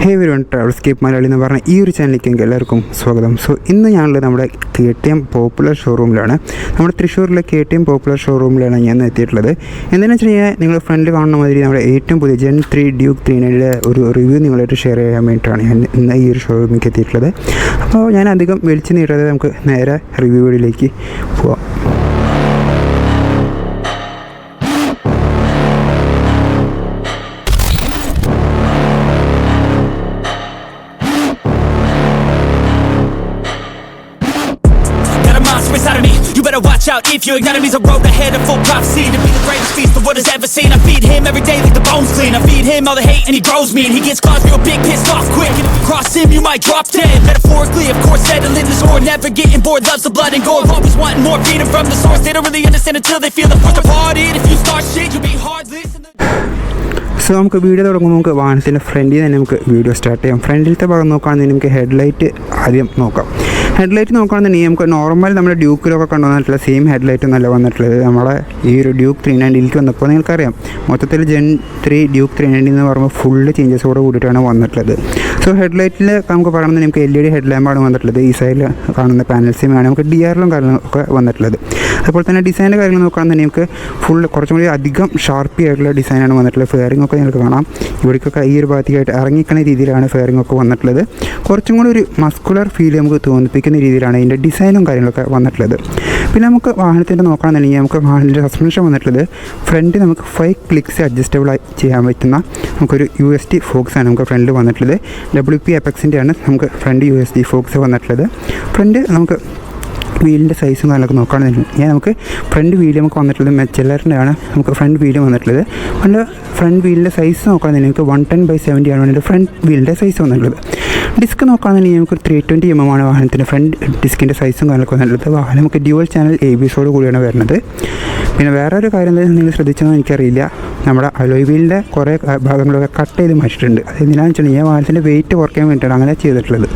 ഹേ everyone, ട്രാവൽസ്കേപ്പ് Malayali എന്ന് പറഞ്ഞ ഈ ഒരു ചാനലിലേക്ക് എല്ലാവർക്കും സ്വാഗതം. സോ ഇന്ന് ഞാനുള്ളത് നമ്മുടെ KTM പോപ്പുലർ ഷോറൂമിലാണ്. നമ്മുടെ തൃശ്ശൂരിലെ KTM പോപ്പുലർ ഷോറൂമിലാണ് ഞാൻ എത്തിയിട്ടുള്ളത്. എന്താണെന്ന് വെച്ച് കഴിഞ്ഞാൽ നിങ്ങൾ ഫ്രണ്ടിൽ കാണുന്ന മാതിരി നമ്മുടെ ഏറ്റവും പുതിയ Gen 3 Duke 390 ഒരു റിവ്യൂ നിങ്ങളായിട്ട് ഷെയർ ചെയ്യാൻ വേണ്ടിയിട്ടാണ് ഞാൻ ഇന്ന് ഈ ഒരു ഷോറൂമിലേക്ക് എത്തിയിട്ടുള്ളത്. അപ്പോൾ ഞാൻ അധികം വിളിച്ച് നീട്ടാതെ നമുക്ക് നേരെ റിവ്യൂ വീഡിയോയിലേക്ക് പോവാം. Inside of me, you better watch out if your enemy's a road ahead of full prophecy to be the greatest feast the world has ever seen. I feed him every day like the bones clean. I feed him all the hate and he grows me, and he gets claws real big, pissed off quick. And if you cross him, you might drop dead. Metaphorically, of course, settling the score, never getting bored, loves the blood and gore. Always wanting more, feeding from the source. They don't really understand until they feel the push departed. If you start shit, you'll be hard listening. So നമുക്ക് video തുടങ്ങുമ്പോൾ നമുക്ക് വാഹനത്തിൻ്റെ ഫ്രണ്ടിൽ തന്നെ നമുക്ക് video start ചെയ്യാം. ഫ്രണ്ടിലത്തെ ഭാഗം നോക്കുകയാണെങ്കിൽ നമുക്ക് ഹെഡ്ലൈറ്റ് ആദ്യം നോക്കാം. ഹെഡ്ലൈറ്റ് നോക്കുകയാണെന്നുണ്ടെങ്കിൽ നമുക്ക് നോർമൽ നമ്മുടെ ഡ്യൂക്കിലൊക്കെ കൊണ്ടുവന്നിട്ടുള്ള സെയിം ഹെഡ്ലൈറ്റ് ഒന്നല്ല വന്നിട്ടുള്ളത്. നമ്മളെ ഈ ഒരു Duke 390 വന്നപ്പോൾ നിങ്ങൾക്കറിയാം മൊത്തത്തിൽ Gen 3 Duke 390 എന്ന് പറയുമ്പോൾ ഫുള്ള് ചേഞ്ചസോട് കൂടിയിട്ടാണ് വന്നിട്ടുള്ളത്. സോ ഹെഡ്ലൈറ്റിൽ നമുക്ക് പറയുന്നത് നമുക്ക് LED ഹെഡ് ലാമ്പാണ് വന്നിട്ടുള്ളത്. ഈ സൈഡിൽ കാണുന്ന പാനൽസിമാണ് നമുക്ക് DRലും കാര്യങ്ങളൊക്കെ വന്നിട്ടുള്ളത്. അതുപോലെ തന്നെ ഡിസൈൻ്റെ കാര്യങ്ങൾ നോക്കുകയാണെന്നുണ്ടെങ്കിൽ നമുക്ക് ഫുൾ കുറച്ചും കൂടി അധികം ഷാർപ്പി ആയിട്ടുള്ള ഡിസൈനാണ് വന്നിട്ടുള്ളത്. ഫെയറിംഗ് ഒക്കെ നിങ്ങൾക്ക് കാണാം. ഇവിടേക്കൊക്കെ ഈ ഒരു ഭാഗത്തേക്കായിട്ട് ഇറങ്ങിക്കുന്ന രീതിയിലാണ് ഫെയറിംഗ് ഒക്കെ വന്നിട്ടുള്ളത്. കുറച്ചും കൂടി ഒരു മസ്കുലർ ഫീൽ നമുക്ക് തോന്നിപ്പിക്കുന്ന രീതിയിലാണ് ഇതിൻ്റെ ഡിസൈനും കാര്യങ്ങളൊക്കെ വന്നിട്ടുള്ളത്. പിന്നെ നമുക്ക് വാഹനത്തിൻ്റെ നോക്കുകയാണെന്നുണ്ടെങ്കിൽ നമുക്ക് വാഹനത്തിൻ്റെ സസ്പെൻഷൻ വന്നിട്ടുള്ളത് ഫ്രണ്ട് നമുക്ക് 5 ക്ലിക്സ് അഡ്ജസ്റ്റബിൾ ചെയ്യാൻ പറ്റുന്ന നമുക്കൊരു USD ഫോക്സാണ് നമുക്ക് ഫ്രണ്ടിൽ വന്നിട്ടുള്ളത്. WP അപെക്സിൻ്റെയാണ് നമുക്ക് ഫ്രണ്ട് USD ഫോക്സ് വന്നിട്ടുള്ളത്. ഫ്രണ്ട് നമുക്ക് വീലിൻ്റെ സൈസും കാര്യങ്ങളൊക്കെ നോക്കുകയാണെന്നുണ്ടെങ്കിൽ നമുക്ക് ഫ്രണ്ട് വീല് നമുക്ക് വന്നിട്ടുള്ളത് മെച്ചലറിൻ്റെ ആണ് നമുക്ക് ഫ്രണ്ട് വീല് വന്നിട്ടുള്ളത്. അതിൻ്റെ ഫ്രണ്ട് വീലിൻ്റെ സൈസ് നോക്കുകയാണെന്നുണ്ടെങ്കിൽ നമുക്ക് 110/70 ആണ് അതിൻ്റെ ഫ്രണ്ട് വീലിൻ്റെ സൈസ് വന്നിട്ടുള്ളത്. ഡിസ്ക് നോക്കുകയാണെന്നുണ്ടെങ്കിൽ നമുക്ക് 320 mm ആണ് വാഹനത്തിൻ്റെ ഫ്രണ്ട് ഡിസ്കിൻ്റെ സൈസും കാര്യങ്ങളൊക്കെ വന്നിട്ടുള്ളത്. വാഹനം നമുക്ക് ഡ്യുവൽ ചാനൽ ABS കൂടിയാണ് വരുന്നത്. പിന്നെ വേറെ ഒരു കാര്യം എന്താ നിങ്ങൾ ശ്രദ്ധിച്ചതെന്ന് എനിക്കറിയില്ല, നമ്മുടെ അലോയ് വീലിൻ്റെ കുറേ ഭാഗങ്ങളൊക്കെ കട്ട് ചെയ്ത് മാറ്റിയിട്ടുണ്ട്. അതെന്തിനാണെന്ന് വെച്ചിട്ടുണ്ടെങ്കിൽ വാഹനത്തിൻ്റെ വെയിറ്റ് കുറയ്ക്കാൻ വേണ്ടിയിട്ടാണ് അങ്ങനെ ചെയ്തിട്ടുള്ളത്.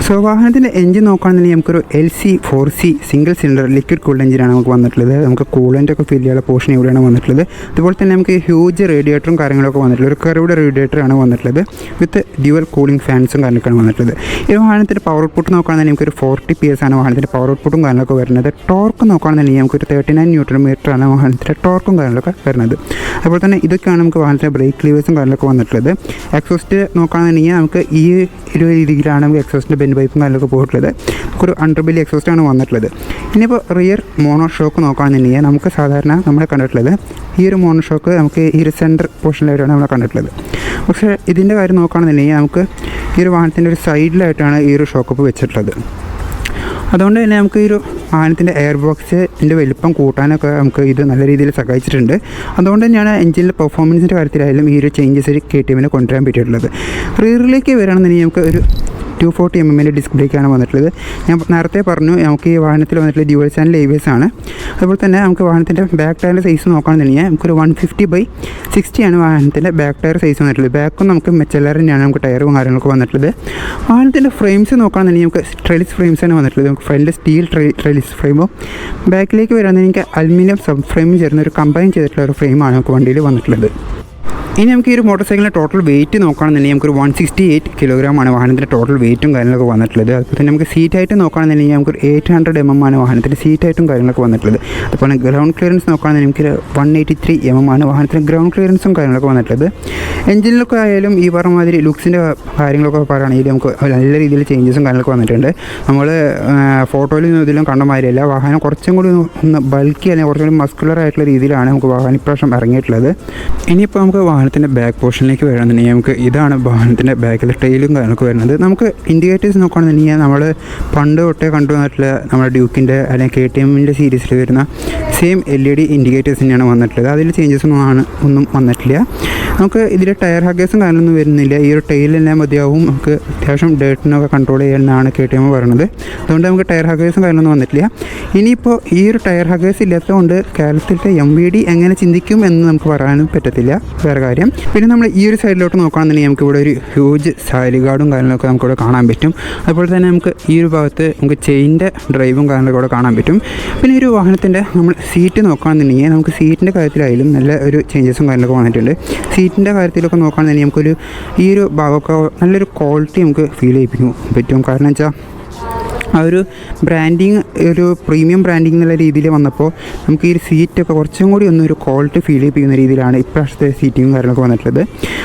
സോ വാഹനത്തിൻ്റെ എഞ്ചിൻ നോക്കുകയാണെന്നുണ്ടെങ്കിൽ നമുക്കൊരു LC4C single cylinder liquid cooled എഞ്ചിനാണ് നമുക്ക് വന്നിട്ടുള്ളത്. നമുക്ക് കൂളൻ്റൊക്കെ ഫിൽ ചെയ്യാനുള്ള പോർഷൻ ഇവിടെയാണ് വന്നിട്ടുള്ളത്. അതുപോലെ തന്നെ നമുക്ക് ഹ്യൂജ് റേഡിയേറ്ററും കാര്യങ്ങളൊക്കെ വന്നിട്ടുള്ളത്. ഒരു കർവ്ഡ് റേഡിയേറ്ററാണ് വന്നിട്ടുള്ളത് വിത്ത് ഡ്യുവൽ കൂളിംഗ് ഫാൻസും കാര്യങ്ങളൊക്കെയാണ് വന്നിട്ടുള്ളത്. ഈ വാഹനത്തിൻ്റെ പവർ ഔട്ട്പുട്ട് നോക്കുകയാണെന്നുണ്ടെങ്കിൽ നമുക്കൊരു 40 PS ആണ് വാഹനത്തിൻ്റെ പവർ ഔട്ട്പുട്ടും കാര്യങ്ങളൊക്കെ വരുന്നത്. ടോർക്ക് നോക്കുകയാണെന്നുണ്ടെങ്കിൽ നമുക്കൊരു 39 Nm ആണ് വാഹനത്തിൻ്റെ ടോർക്കും കാര്യങ്ങളൊക്കെ വരുന്നത്. അതുപോലെ തന്നെ ഇതൊക്കെയാണ് നമുക്ക് വാഹനത്തിൻ്റെ ബ്രേക്ക് ലീവേഴ്സും കാര്യങ്ങളൊക്കെ വന്നിട്ടുള്ളത്. എക്സോസ്റ്റ് നോക്കുകയാണെന്നുണ്ടെങ്കിൽ നമുക്ക് ഈ ഒരു രീതിയിലാണ് നമുക്ക് എക്സോസ്റ്റിൻ്റെ ബെൻഡ് പൈപ്പും കാര്യങ്ങളൊക്കെ പോയിട്ടുള്ളത്. നമുക്കൊരു അണ്ടർബെല്ലി എക്സോസ്റ്റാണ് വന്നിട്ടുള്ളത്. ഇനിയിപ്പോൾ റിയർ മോണോ ഷോക്ക് നോക്കുകയാണെന്നുണ്ടെങ്കിൽ നമുക്ക് സാധാരണ നമ്മൾ കണ്ടിട്ടുള്ളത് ഈ ഒരു മോണോ ഷോക്ക് നമുക്ക് ഈ ഒരു സെൻറ്റർ പോർഷനിലായിട്ടാണ് നമ്മൾ കണ്ടിട്ടുള്ളത്. പക്ഷേ ഇതിൻ്റെ കാര്യം നോക്കുകയാണെന്നുണ്ടെങ്കിൽ നമുക്ക് ഈ ഒരു വാഹനത്തിൻ്റെ ഒരു സൈഡിലായിട്ടാണ് ഈ ഒരു ഷോക്കപ്പ് വെച്ചിട്ടുള്ളത്. അതുകൊണ്ട് തന്നെ നമുക്ക് ഈ ഒരു വാഹനത്തിൻ്റെ എയർ ബോക്സിൻ്റെ വലിപ്പം കൂട്ടാനൊക്കെ നമുക്ക് ഇത് നല്ല രീതിയിൽ സഹായിച്ചിട്ടുണ്ട്. അതുകൊണ്ട് തന്നെയാണ് എഞ്ചിനിലെ പെർഫോമൻസിൻ്റെ കാര്യത്തിലായാലും ഈ ഒരു ചേഞ്ചസ് KTMന് കൊണ്ടുവരാൻ പറ്റിയിട്ടുള്ളത്. റിയറിലേക്ക് വരികയാണെന്നുണ്ടെങ്കിൽ നമുക്ക് ഒരു 240 mm ഡിസ്ക് ബ്രേക്കാണ് വന്നിട്ടുള്ളത്. ഞാൻ നേരത്തെ പറഞ്ഞു നമുക്ക് ഈ വാഹനത്തിൽ വന്നിട്ടുള്ള ഡ്യുവൽ ചാനൽ ABS ആണ്. അതുപോലെ തന്നെ നമുക്ക് വാഹനത്തിൻ്റെ ബാക്ക് ടയറിൻ്റെ സൈസ് നോക്കുകയാണെന്നുണ്ടെങ്കിൽ നമുക്കൊരു 150/60 ആണ് വാഹനത്തിൻ്റെ ബാക്ക് ടയർ സൈസ് വന്നിട്ടുള്ളത്. ബാക്കും നമുക്ക് മെച്ചലറിൻ്റെയാണ് നമുക്ക് ടയറും കാര്യങ്ങളൊക്കെ വന്നിട്ടുള്ളത്. വാഹനത്തിൻ്റെ ഫ്രെയിംസ് നോക്കുകയാണെന്നുണ്ടെങ്കിൽ നമുക്ക് ട്രെലിസ് ഫ്രെയിംസാണ് വന്നിട്ടുള്ളത്. നമുക്ക് ഫ്രണ്ട് സ്റ്റീൽ ട്രെലിസ് ഫ്രെയിമും ബാക്കിലേക്ക് വരാമെന്നുണ്ടെങ്കിൽ അലുമിനിയം സബ് ഫ്രെയിമും ചേർന്ന ഒരു കമ്പൈൻ ചെയ്തിട്ടുള്ള ഒരു ഫ്രെയിമാണ് നമുക്ക് വണ്ടിയിൽ വന്നിട്ടുള്ളത്. ഇനി നമുക്ക് ഈ ഒരു മോട്ടോർ സൈക്കിളിൻ്റെ ടോട്ടൽ വെയിറ്റ് നോക്കുകയാണെന്നുണ്ടെങ്കിൽ നമുക്കൊരു 168 kg ആണ് വാഹനത്തിൻ്റെ ടോട്ടൽ വെയിറ്റും കാര്യങ്ങളൊക്കെ വന്നിട്ടുള്ളത്. അതുപോലെ തന്നെ നമുക്ക് സീറ്റ് ഹൈറ്റ് നോക്കുകയാണെന്നുണ്ടെങ്കിൽ നമുക്കൊരു 800 mm ആണ് വാഹനത്തിൻ്റെ സീറ്റ് ഹൈറ്റും കാര്യങ്ങളൊക്കെ വന്നിട്ടുള്ളത്. അതുപോലെ ഗ്രൗണ്ട് ക്ലിയറൻസ് നോക്കുകയാണെന്നുണ്ടെങ്കിൽ നമുക്ക് 183 mm ആണ് വാഹനത്തിൻ്റെ ഗ്രൗണ്ട് ക്ലിയറൻസും കാര്യങ്ങളൊക്കെ വന്നിട്ടുള്ളത്. എഞ്ചിനിലൊക്കെ ആയാലും ഈ പറഞ്ഞ മാതിരി ലുക്സിൻ്റെ കാര്യങ്ങളൊക്കെ പറയുകയാണെങ്കിൽ നമുക്ക് നല്ല രീതിയിൽ ചേഞ്ചസും കാര്യങ്ങളൊക്കെ വന്നിട്ടുണ്ട്. നമ്മൾ ഫോട്ടോയിൽ ഇതിലും കണ്ട മാതിരിയല്ല, വാഹനം കുറച്ചും കൂടി ഒന്ന് ബൾക്കി അല്ലെങ്കിൽ കുറച്ചും കൂടി മസ്കുലർ ആയിട്ടുള്ള രീതിയിലാണ് നമുക്ക് വാഹനം ഇപ്രാവശ്യം ഇറങ്ങിയിട്ടുള്ളത്. ഇനിയിപ്പോൾ നമുക്ക് വാഹനത്തിൻ്റെ ബാക്ക് പോർഷനിലേക്ക് വരണമെന്നുണ്ടെങ്കിൽ നമുക്ക് ഇതാണ് വാഹനത്തിൻ്റെ ബാക്കിലെ ടൈലും കാര്യങ്ങളൊക്കെ വരുന്നത്. നമുക്ക് ഇൻഡിക്കേറ്റേഴ്സ് നോക്കുകയാണെന്നുണ്ടെങ്കിൽ നമ്മൾ പണ്ട് തൊട്ടേ കണ്ടുവന്നിട്ടുള്ള നമ്മുടെ ഡ്യൂക്കിൻ്റെ അല്ലെങ്കിൽ KTMൻ്റെ സീരീസിൽ വരുന്ന സെയിം LED ഇൻഡിക്കേറ്റേഴ്സ് തന്നെയാണ് വന്നിട്ടുള്ളത്. അതിൽ ചേഞ്ചസ് ഒന്നും വന്നിട്ടില്ല. നമുക്ക് ഇതിൽ ടയർ ഹഗേഴ്സും കാര്യങ്ങളൊന്നും വരുന്നില്ല. ഈ ഒരു ടൈലെല്ലാം മതിയാവും. നമുക്ക് അത്യാവശ്യം ഡേറ്റിനൊക്കെ കൺട്രോൾ ചെയ്യാനാണ് KTM പറയുന്നത്. അതുകൊണ്ട് നമുക്ക് ടയർ ഹഗേഴ്സും കാര്യങ്ങളൊന്നും വന്നിട്ടില്ല. ഇനിയിപ്പോൾ ഈ ഒരു ടയർ ഹഗേഴ്സ് ഇല്ലാത്തതുകൊണ്ട് കേരളത്തിലത്തെ MVD എങ്ങനെ ചിന്തിക്കും എന്ന് നമുക്ക് പറയാനും പറ്റത്തില്ല. വേറെ കാര്യം പിന്നെ നമ്മൾ ഈ ഒരു സൈഡിലോട്ട് നോക്കുകയാണെന്നുണ്ടെങ്കിൽ നമുക്ക് ഇവിടെ ഒരു ഹ്യൂജ് സാലി ഗാർഡും കാര്യങ്ങളൊക്കെ നമുക്കിവിടെ കാണാൻ പറ്റും. അതുപോലെ തന്നെ നമുക്ക് ഈ ഒരു ഭാഗത്ത് നമുക്ക് ചെയിൻ്റെ ഡ്രൈവും കാര്യങ്ങളൊക്കെ ഇവിടെ കാണാൻ പറ്റും. പിന്നെ ഒരു വാഹനത്തിൻ്റെ നമ്മൾ സീറ്റ് നോക്കുകയാണെന്നുണ്ടെങ്കിൽ നമുക്ക് സീറ്റിൻ്റെ കാര്യത്തിലായാലും നല്ല ഒരു ചേഞ്ചസും കാര്യങ്ങളൊക്കെ വന്നിട്ടുണ്ട്. സീറ്റിൻ്റെ കാര്യത്തിലൊക്കെ നോക്കുകയാണെന്നുണ്ടെങ്കിൽ നമുക്കൊരു ഈ ഒരു ഭാഗമൊക്കെ നല്ലൊരു ക്വാളിറ്റി നമുക്ക് ഫീൽ ചെയ്യിപ്പിക്കും പറ്റും. കാരണം വെച്ചാൽ ആ ഒരു ബ്രാൻഡിങ്, ഒരു പ്രീമിയം ബ്രാൻഡിങ് എന്നുള്ള രീതിയിൽ വന്നപ്പോൾ നമുക്ക് ഈ ഒരു സീറ്റൊക്കെ കുറച്ചും കൂടി ഒന്നൊരു ക്വാളിറ്റി ഫീൽ ചെയ്യിപ്പിക്കുന്ന രീതിയിലാണ് ഇപ്രാവശ്യത്തെ സീറ്റിങ്ങും കാര്യങ്ങളൊക്കെ വന്നിട്ടുള്ളത്.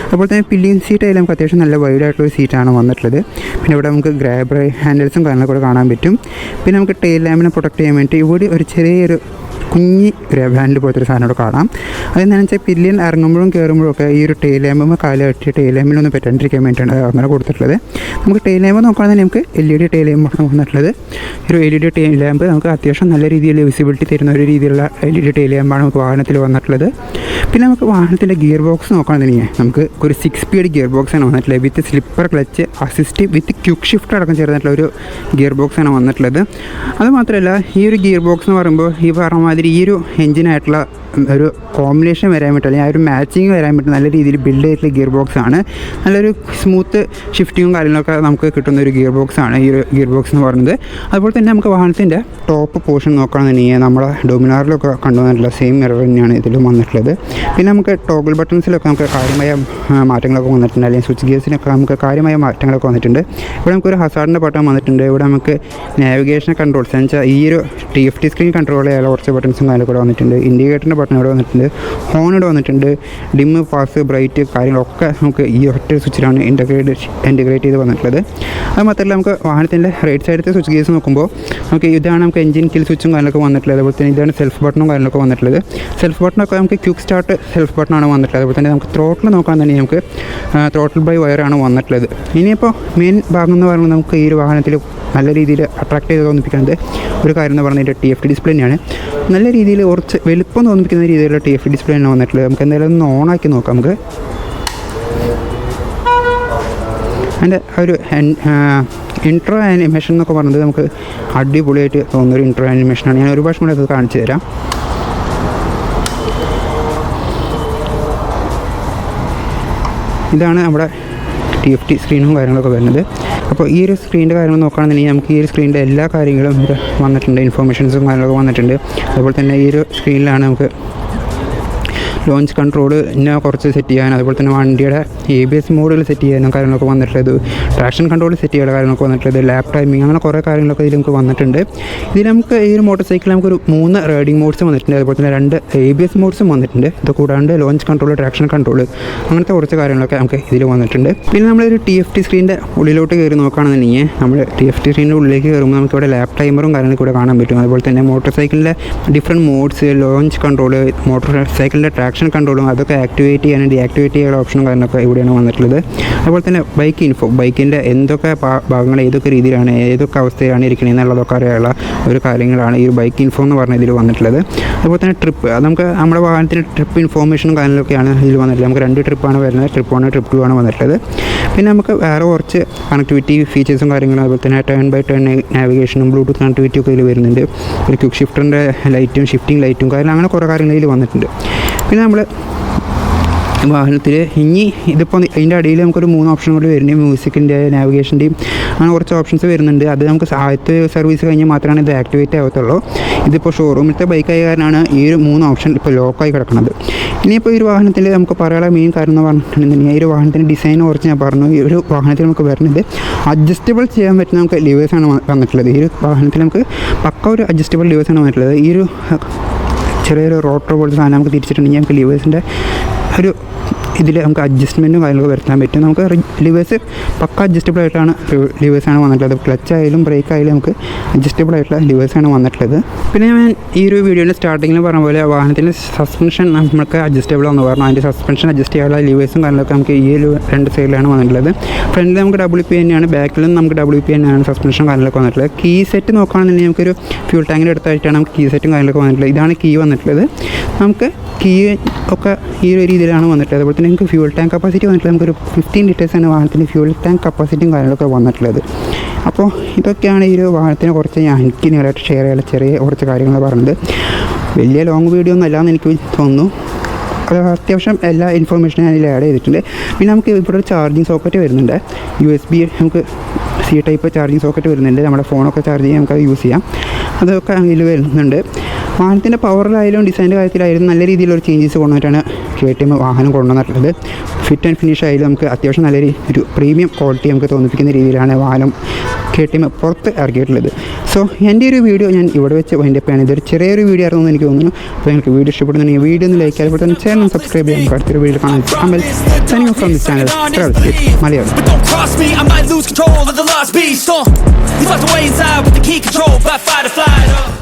അതുപോലെ തന്നെ പില്ലിയൻ സീറ്റായാലും നമുക്ക് അത്യാവശ്യം നല്ല വൈഡായിട്ടുള്ള സീറ്റാണ് വന്നിട്ടുള്ളത്. പിന്നെ ഇവിടെ നമുക്ക് ഗ്രാബ് ഹാൻഡിൽസും കാര്യങ്ങളൊക്കെ കൂടെ കാണാൻ പറ്റും. പിന്നെ നമുക്ക് ടെയിൽ ലാമ്പിനെ പ്രൊട്ടക്ട് ചെയ്യാൻ വേണ്ടി ഇവിടെ ഒരു ചെറിയൊരു കുഞ്ഞി ഗ്രാബ് ഹാൻഡിൽ പോലത്തെ ഒരു സാധനം ഇവിടെ കാണാം. അതെന്താണെന്ന് വെച്ചാൽ പില്ലിയൻ ഇറങ്ങുമ്പോഴും കയറുമ്പോഴും ഒക്കെ ഈ ഒരു ടെയിൽ ലാമ്പുമ്പോൾ കാല് കെട്ടി ടെയിൽ ലാമ്പിലൊന്നും പറ്റാണ്ടിരിക്കാൻ വേണ്ടിയിട്ടാണ് അങ്ങനെ കൊടുത്തിട്ടുള്ളത്. നമുക്ക് ടെയിൽ ലാമ്പ് നോക്കുകയാണെങ്കിൽ നമുക്ക് LED ടെയിൽ ലാമ്പാണ് വന്നിട്ടുള്ളത്. ഒരു LED ടെയിൽ ലാമ്പ് നമുക്ക് അത്യാവശ്യം നല്ല രീതിയിൽ വിസിബിലിറ്റി തരുന്ന ഒരു രീതിയിലുള്ള LED ടെയിൽ ലാമ്പാണ് നമുക്ക് വാഹനത്തിൽ വന്നിട്ടുള്ളത്. പിന്നെ നമുക്ക് വാഹനത്തിൻ്റെ ഗിയർ ബോക്സ് നോക്കുകയാണെന്നുണ്ടെങ്കിൽ നമുക്ക് ഒരു 6 സ്പീഡ് ഗിയർ ബോക്സാണ് വന്നിട്ടുള്ളത്. വിത്ത് സ്ലിപ്പർ ക്ലച്ച് അസിസ്റ്റ് വിത്ത് ക്വിക്ക് ഷിഫ്റ്റ് അടക്കം ചേർന്നിട്ടുള്ള ഒരു ഗിയർ ബോക്സാണ് വന്നിട്ടുള്ളത്. അതുമാത്രമല്ല ഈ ഒരു ഗിയർ ബോക്സ് എന്ന് പറയുമ്പോൾ ഈ പറഞ്ഞ മാതിരി ഈ ഒരു എഞ്ചിനായിട്ടുള്ള ഒരു കോമ്പിനേഷൻ വരാൻ പറ്റും, അല്ലെങ്കിൽ ആ ഒരു മാച്ചിങ് വരാൻ പറ്റും നല്ല രീതിയിൽ ബിൽഡ് ചെയ്തിട്ടുള്ള ഗിയർ ബോക്സ് ആണ്. നല്ലൊരു സ്മൂത്ത് ഷിഫ്റ്റിങ്ങും കാര്യങ്ങളൊക്കെ നമുക്ക് കിട്ടുന്ന ഒരു ഗിയർ ബോക്സ് ആണ് ഈ ഒരു ഗിയർ ബോക്സ് എന്ന് പറയുന്നത്. അതുപോലെ തന്നെ നമുക്ക് വാഹനത്തിൻ്റെ ടോപ്പ് പോർഷൻ നോക്കുകയാണെന്നുണ്ടെങ്കിൽ നമ്മളെ ഡൊമിനാറിലൊക്കെ കണ്ടുവന്നിട്ടുള്ള സെയിം മിറർ തന്നെയാണ് ഇതിലും വന്നിട്ടുള്ളത്. പിന്നെ നമുക്ക് ടോഗിൾ ബട്ടൺസിലൊക്കെ നമുക്ക് കാര്യമായ മാറ്റങ്ങളൊക്കെ വന്നിട്ടുണ്ട്, അല്ലെങ്കിൽ സ്വിച്ച് ഗിയേഴ്സിനൊക്കെ നമുക്ക് കാര്യമായ മാറ്റങ്ങളൊക്കെ വന്നിട്ടുണ്ട്. ഇവിടെ നമുക്കൊരു ഹസാർഡിൻ്റെ ബട്ടൺ വന്നിട്ടുണ്ട്. ഇവിടെ നമുക്ക് നാവിഗേഷൻ കൺട്രോൾസ് എന്ന് വെച്ചാൽ ഈ ഒരു TFT സ്ക്രീൻ കൺട്രോൾ ചെയ്യാനുള്ള കുറച്ച് ബട്ടൺസും കാര്യങ്ങളൊക്കെ ഇവിടെ വന്നിട്ടുണ്ട്. ഇൻഡിക്കേറ്ററിൻ്റെ ബട്ടൺ ഇവിടെ വന്നിട്ടുണ്ട്, ഹോൺ ഇവിടെ വന്നിട്ടുണ്ട്, ഡിമ്മ് പാസ് ബ്രൈറ്റ് കാര്യങ്ങളൊക്കെ നമുക്ക് ഈ ഒറ്റ സ്വിച്ചിലാണ് ഇൻറ്റഗ്രേറ്റ് ചെയ്ത് വന്നിട്ടുള്ളത്. അത് മാത്രമല്ല നമുക്ക് വാഹനത്തിൻ്റെ റൈറ്റ് സൈഡത്തെ സ്വിച്ച് ഗിയേഴ്സ് നോക്കുമ്പോൾ നമുക്ക് ഇതാണ് നമുക്ക് എഞ്ചിൻ കിൽ സ്വിച്ചും കാര്യങ്ങളൊക്കെ വന്നിട്ടുള്ളത്. അതുപോലെ തന്നെ ഇതാണ് സെൽഫ് ബട്ടണും കാര്യങ്ങളൊക്കെ വന്നിട്ടുള്ളത്. സെൽഫ് ബട്ടണൊക്കെ നമുക്ക് ക്വിക്ക് സ്റ്റാർട്ട് സെൽഫ് ബട്ടണാണ് വന്നിട്ടുള്ളത്. അതുപോലെ തന്നെ നമുക്ക് ത്രോട്ടിൽ നോക്കുകയാണെന്നുണ്ടെങ്കിൽ നമുക്ക് ത്രോട്ടിൽ ബൈ വയറാണ് വന്നിട്ടുള്ളത്. ഇനിയിപ്പോൾ മെയിൻ ഭാഗം എന്ന് പറയുന്നത് നമുക്ക് ഈ ഒരു വാഹനത്തിൽ നല്ല രീതിയിൽ അട്രാക്റ്റ് ചെയ്ത് തോന്നിപ്പിക്കുന്നത് ഒരു കാര്യം എന്ന് പറഞ്ഞാൽ TFT ഡിസ്പ്ലേ തന്നെയാണ്. നല്ല രീതിയിൽ കുറച്ച് വലുപ്പം തോന്നിപ്പിക്കുന്ന രീതിയിലുള്ള TFT ഡിസ്പ്ലേ ആണ് വന്നിട്ടുള്ളത്. നമുക്ക് എന്തായാലും ഒന്ന് ഓണാക്കി നോക്കാം. നമുക്ക് അതിൻ്റെ ഒരു ഇൻട്രോ ആനിമേഷൻ എന്നൊക്കെ പറയുന്നത് നമുക്ക് അടിപൊളിയായിട്ട് തോന്നുന്നൊരു ഇൻട്രോ ആനിമേഷനാണ്. ഞാൻ ഒരു പ്രാവശ്യം കൂടെ അത് കാണിച്ചു തരാം. ഇതാണ് നമ്മുടെ TFT സ്ക്രീനും കാര്യങ്ങളൊക്കെ വരുന്നത്. അപ്പോൾ ഈ ഒരു സ്ക്രീനിൻ്റെ കാര്യങ്ങൾ നോക്കുകയാണെന്നുണ്ടെങ്കിൽ നമുക്ക് ഈ ഒരു സ്ക്രീനിൻ്റെ എല്ലാ കാര്യങ്ങളും ഇവിടെ വന്നിട്ടുണ്ട്, ഇൻഫോർമേഷൻസും കാര്യങ്ങളൊക്കെ വന്നിട്ടുണ്ട്. അതുപോലെ തന്നെ ഈ ഒരു സ്ക്രീനിലാണ് നമുക്ക് ലോഞ്ച് കൺട്രോൾ കുറച്ച് സെറ്റ് ചെയ്യാൻ, അതുപോലെ തന്നെ വണ്ടിയുടെ ABS മോഡുകൾ സെറ്റ് ചെയ്യാനും കാര്യങ്ങളൊക്കെ വന്നിട്ടുള്ളത്, ട്രാക്ഷൻ കൺട്രോൾ സെറ്റ് ചെയ്യാനുള്ള കാര്യങ്ങളൊക്കെ വന്നിട്ടുള്ളത്, ലാപ്പ് ടൈമിങ്, അങ്ങനെ കുറേ കാര്യങ്ങളൊക്കെ ഇതിൽ നമുക്ക് വന്നിട്ടുണ്ട്. ഇതിൽ നമുക്ക് ഈ ഒരു മോട്ടോർ സൈക്കിൾ നമുക്കൊരു 3 റൈഡിങ് മോഡ്സ് വന്നിട്ടുണ്ട്. അതുപോലെ തന്നെ 2 ABS മോഡ്സും വന്നിട്ടുണ്ട്. ഇത് കൂടാണ്ട് ലോഞ്ച് കൺട്രോൾ, ട്രാക്ഷൻ കൺട്രോൾ, അങ്ങനത്തെ കുറച്ച് കാര്യങ്ങളൊക്കെ നമുക്ക് ഇതിൽ വന്നിട്ടുണ്ട്. പിന്നെ നമ്മളൊരു TFT സ്ക്രീനിൻ്റെ ഉള്ളിലോട്ട് കയറി നോക്കുകയാണെന്നുണ്ടെങ്കിൽ നമ്മൾ TFT സ്ക്രീനിൻ്റെ ഉള്ളിലേക്ക് കയറുമ്പോൾ നമുക്കിവിടെ ലാപ്പ് ടൈമറും കാര്യങ്ങളൊക്കെ ഇവിടെ കാണാൻ പറ്റും. അതുപോലെ തന്നെ മോട്ടോർ സൈക്കിളിൻ്റെ different modes, launch control, motor സൈക്കിളിൻ്റെ ട്രാക്ഷൻ കൺട്രോളും അതൊക്കെ ആക്ടിവേറ്റ് ചെയ്യാനും ഡീആക്ടിവേറ്റ് ചെയ്യാനുള്ള ഓപ്ഷനും കാര്യങ്ങളൊക്കെ ഇവിടെയാണ് വന്നിട്ടുള്ളത്. അതുപോലെ തന്നെ ബൈക്ക് ഇൻഫോ, ബൈക്കിൻ്റെ എന്തൊക്കെ ഭാഗങ്ങൾ ഏതൊക്കെ രീതിയിലാണ് ഏതൊക്കെ അവസ്ഥയാണ് ഇരിക്കുന്നത് എന്നുള്ളതൊക്കെ അറിയാനുള്ള ഒരു കാര്യങ്ങളാണ് ഈ ഒരു ബൈക്ക് ഇൻഫോ എന്ന് പറഞ്ഞ ഇതിൽ വന്നിട്ടുള്ളത്. അതുപോലെ തന്നെ ട്രിപ്പ്, അത് നമുക്ക് നമ്മുടെ വാഹനത്തിൻ്റെ ട്രിപ്പ് ഇൻഫോർമേഷനും കാര്യങ്ങളൊക്കെയാണ് ഇതിൽ വന്നിട്ടുള്ളത്. നമുക്ക് 2 ട്രിപ്പാണ് വരുന്നത്, ട്രിപ്പ് 1 ട്രിപ്പ് 2 ആണ് വന്നിട്ടുള്ളത്. പിന്നെ നമുക്ക് വേറെ കുറച്ച് കണക്ടിവിറ്റി ഫീച്ചേഴ്സും കാര്യങ്ങളും, അതുപോലെ തന്നെ ടേൺ ബൈ ടേൺ നാവിഗേഷനും ബ്ലൂടൂത്ത് കണക്ടിവിറ്റി ഒക്കെ ഇതിൽ വരുന്നുണ്ട്. ഒരു ക്വിക്ക് ഷിഫ്റ്ററിൻ്റെ ലൈറ്റും ഷിഫ്റ്റിംഗ് ലൈറ്റും കാര്യം അങ്ങനെ കുറേ കാര്യങ്ങൾ ഇതിൽ വന്നിട്ടുണ്ട്. പിന്നെ നമ്മൾ വാഹനത്തിൽ ഇനി ഇതിപ്പോൾ അതിൻ്റെ അടിയിൽ നമുക്കൊരു 3 ഓപ്ഷൻ കൂടി വരുന്നുണ്ട്. മ്യൂസിക്കിൻ്റെ, നാവിഗേഷൻ്റെയും അങ്ങനെ കുറച്ച് ഓപ്ഷൻസ് വരുന്നുണ്ട്. അത് നമുക്ക് ആദ്യത്തെ സർവീസ് കഴിഞ്ഞാൽ മാത്രമാണ് ഇത് ആക്ടിവേറ്റ് ആവത്തുള്ളൂ. ഇതിപ്പോൾ ഷോറൂമിലത്തെ ബൈക്കായ കാരണമാണ് ഈ ഒരു 3 ഓപ്ഷൻ ഇപ്പോൾ ലോക്കായി കിടക്കുന്നത്. ഇനിയിപ്പോൾ ഈ ഒരു വാഹനത്തിൽ നമുക്ക് പറയാനുള്ള മെയിൻ കാര്യം എന്ന് പറഞ്ഞിട്ടുണ്ടെങ്കിൽ ഈ ഒരു വാഹനത്തിൻ്റെ ഡിസൈനെ കുറിച്ച് ഞാൻ പറഞ്ഞു. ഈ ഒരു വാഹനത്തിൽ നമുക്ക് വരുന്നത് അഡ്ജസ്റ്റബിൾ ചെയ്യാൻ പറ്റുന്ന നമുക്ക് ലിവേഴ്സാണ് വന്നിട്ടുള്ളത്. ഈ ഒരു വാഹനത്തിൽ നമുക്ക് പക്ക ഒരു അഡ്ജസ്റ്റബിൾ ലിവേഴ്സാണ് വന്നിട്ടുള്ളത്. ഈ ഒരു ചെറിയൊരു റോട്ടർ പോലത്തെ സാധനം നമുക്ക് തിരിച്ചിട്ടുണ്ടെങ്കിൽ നമുക്ക് ലിവേഴ്സിൻ്റെ ഒരു ഇതിൽ നമുക്ക് അഡ്ജസ്റ്റ്മെൻറ്റും കാര്യങ്ങളൊക്കെ വരുത്താൻ പറ്റും. നമുക്ക് ലിവേഴ്സ് പക്ക അഡ്ജസ്റ്റബിൾ ആയിട്ടാണ് ലിവേഴ്സാണ് വന്നിട്ടുള്ളത്. ക്ലച്ച് ആയാലും ബ്രേക്ക് ആയാലും നമുക്ക് അഡ്ജസ്റ്റബിൾ ആയിട്ടുള്ള ലിവേഴ്സാണ് വന്നിട്ടുള്ളത്. പിന്നെ ഞാൻ ഈ ഒരു വീഡിയോയുടെ സ്റ്റാർട്ടിങ്ങിൽ പറഞ്ഞ പോലെ വാഹനത്തിൻ്റെ സസ്പെൻഷൻ നമുക്ക് അഡ്ജസ്റ്റബിൾ എന്ന് പറഞ്ഞു. അതിൻ്റെ സസ്പെൻഷൻ അഡ്ജസ്റ്റ് ചെയ്യാനുള്ള ലിവേഴ്സും കാര്യങ്ങളൊക്കെ നമുക്ക് ഈ ഒരു 2 സൈഡിലാണ് വന്നിട്ടുള്ളത്. ഫ്രണ്ടിൽ നമുക്ക് WP തന്നെയാണ്, ബാക്കിലും നമുക്ക് WP തന്നെയാണ് സസ്പെൻഷൻ കാര്യങ്ങളൊക്കെ വന്നിട്ടുള്ളത്. കീ സെറ്റ് നോക്കുകയാണെന്നുണ്ടെങ്കിൽ നമുക്കൊരു ഫ്യൂൾ ടാങ്കിൻ്റെ അടുത്തായിട്ടാണ് നമുക്ക് കീ സെറ്റും കാര്യങ്ങളൊക്കെ വന്നിട്ടുള്ളത്. ഇതാണ് കീ വന്നിട്ടുള്ളത്. നമുക്ക് കീ ഒക്കെ ഈ ഒരു രീതിയിലാണ് വന്നിട്ടുള്ളത്. അതുപോലെ തന്നെ നമുക്ക് ഫ്യൂൾ ടാങ്ക് കപ്പാസിറ്റി വന്നിട്ടുള്ളത് നമുക്കൊരു 15 ലിറ്റേഴ്സാണ് വാഹനത്തിന് ഫ്യൂൾ ടാങ്ക് കപ്പാസിറ്റിയും കാര്യങ്ങളൊക്കെ വന്നിട്ടുള്ളത്. അപ്പോൾ ഇതൊക്കെയാണ് ഈ ഒരു വാഹനത്തിനെ കുറച്ച് എനിക്ക് നിങ്ങളായിട്ട് ഷെയർ ചെയ്യാനുള്ള ചെറിയ കുറച്ച് കാര്യങ്ങൾ പറഞ്ഞത്. വലിയ ലോങ് വീഡിയോ ഒന്നും അല്ലാന്ന് എനിക്ക് തോന്നുന്നു. അത് അത്യാവശ്യം എല്ലാ ഇൻഫോർമേഷനും ഞാൻ ഇതിൽ ആഡ് ചെയ്തിട്ടുണ്ട്. പിന്നെ നമുക്ക് ഇവിടെ ഒരു ചാർജിങ് സോക്കറ്റ് വരുന്നുണ്ട്. USB നമുക്ക് C ടൈപ്പ് ചാർജിങ് സോക്കറ്റ് വരുന്നുണ്ട്. നമ്മുടെ ഫോണൊക്കെ ചാർജ് ചെയ്യാൻ നമുക്ക് യൂസ് ചെയ്യാം. അതൊക്കെ ഇതിൽ വരുന്നുണ്ട്. വാഹനത്തിൻ്റെ പവറിലായാലും ഡിസൈൻ്റെ കാര്യത്തിലായാലും നല്ല രീതിയിലൊരു ചേഞ്ചസ് കൊണ്ടുവന്നിട്ടാണ് KTM വാഹനം കൊണ്ടുവന്നിട്ടുള്ളത്. ഫിറ്റ് ആൻഡ് ഫിനിഷ് ആയാലും നമുക്ക് അത്യാവശ്യം നല്ലൊരു പ്രീമിയം ക്വാളിറ്റി നമുക്ക് തോന്നിപ്പിക്കുന്ന രീതിയിലാണ് വാഹനം KTM പുറത്ത് ഇറക്കിയിട്ടുള്ളത്. സോ എൻ്റെ ഒരു വീഡിയോ ഞാൻ ഇവിടെ വെച്ച് അതിൻ്റെ പേയാണ്. ഇതൊരു ചെറിയൊരു വീഡിയോ ആയിരുന്നു എനിക്ക് തോന്നുന്നു. അപ്പോൾ നിങ്ങൾക്ക് വീഡിയോ ഇഷ്ടപ്പെടുന്നുണ്ടെങ്കിൽ വീഡിയോ ഒന്ന് ലൈക്ക് അതുപോലെ തന്നെ ചാനൽ സബ്സ്ക്രൈബ് ചെയ്യാം. നമുക്ക് അടുത്തൊരു വീഡിയോ കാണാൻ Amal signing from this channel Malayalam. But don't cross me, I might lose control of the lost beast. He's locked away inside with the key control by fight or flight.